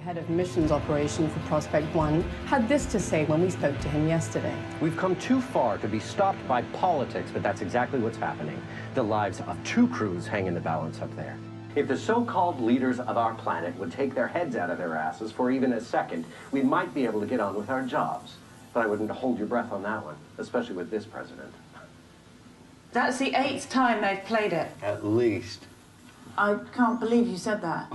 Head of missions operation for Prospect One, had this to say when we spoke to him yesterday. We've come too far to be stopped by politics, but that's exactly what's happening. The lives of 2 crews hang in the balance up there. If the so-called leaders of our planet would take their heads out of their asses for even a second, we might be able to get on with our jobs. But I wouldn't hold your breath on that one, especially with this president. That's the 8th time they've played it. At least. I can't believe you said that.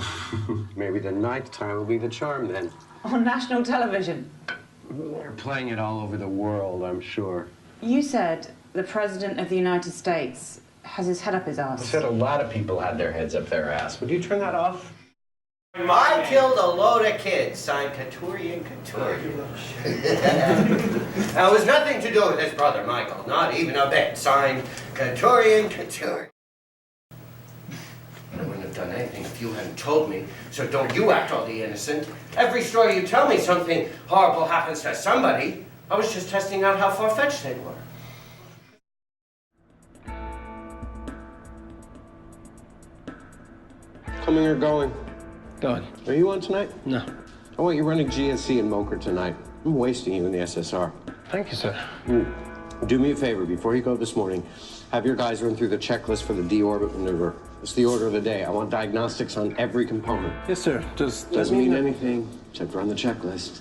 Maybe the 9th time will be the charm then. On national television. They're playing it all over the world, I'm sure. You said the President of the United States has his head up his I ass. said a lot of people had their heads up their ass. Would you turn that off? I killed a load of kids, signed Couturier and Couturier. Now, it was nothing to do with his brother, Michael, not even a bit. Signed Couturier and Couturier. I wouldn't have done anything if you hadn't told me, so don't you act all the innocent. Every story you tell me, something horrible happens to somebody. I was just testing out how far-fetched they were. Coming or going? Going. Are you on tonight? No. I want you running GNC in Mocha tonight. I'm wasting you in the SSR. Thank you, sir. Do me a favor, before you go this morning, have your guys run through the checklist for the deorbit maneuver. It's the order of the day. I want diagnostics on every component. Yes, sir. Doesn't mean anything, except run the checklist.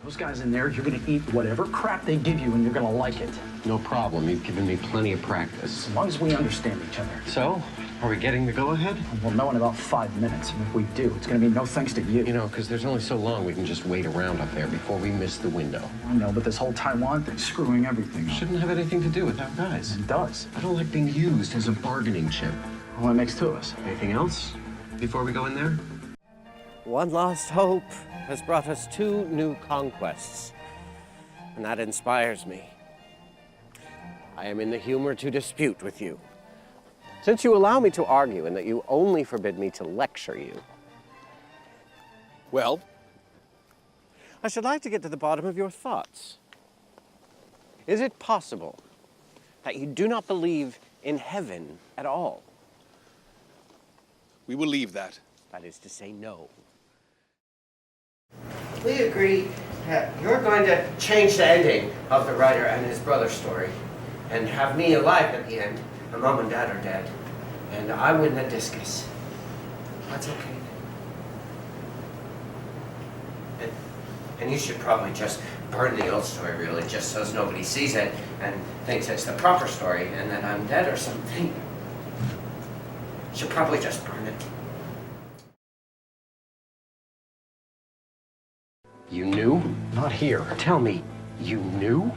Those guys in there, you're gonna eat whatever crap they give you and you're gonna like it. No problem. You've given me plenty of practice. As long as we understand each other. So, are we getting the go-ahead? We'll know in about 5 minutes, and if we do, it's gonna be no thanks to you. You know, because there's only so long we can just wait around up there before we miss the window. I know, but this whole Taiwan thing's screwing everything up. Shouldn't have anything to do with our guys. It does. I don't like being used as a bargaining chip. Well, it makes 2 of us. Anything else before we go in there? One lost hope has brought us 2 new conquests, and that inspires me. I am in the humor to dispute with you. Since you allow me to argue and that you only forbid me to lecture you, well, I should like to get to the bottom of your thoughts. Is it possible that you do not believe in heaven at all? We will leave that. That is to say, no. We agree that you're going to change the ending of the writer and his brother's story and have me alive at the end. My mom and dad are dead, and I win the discus. That's okay. And you should probably just burn the old story, really, just so nobody sees it and thinks it's the proper story and that I'm dead or something. You should probably just burn it. You knew? Not here. Tell me, you knew?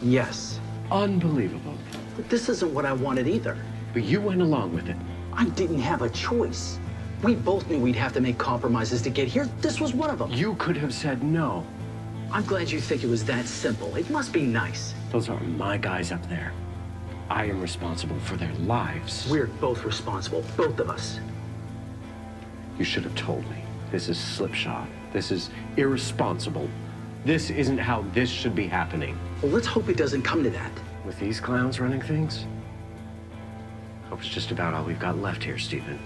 Yes. Unbelievable. But this isn't what I wanted either. But you went along with it. I didn't have a choice. We both knew we'd have to make compromises to get here. This was one of them. You could have said no. I'm glad you think it was that simple. It must be nice. Those are my guys up there. I am responsible for their lives. We're both responsible, both of us. You should have told me. This is slipshod. This is irresponsible. This isn't how this should be happening. Well, let's hope it doesn't come to that. With these clowns running things? Hope it's just about all we've got left here, Stephen.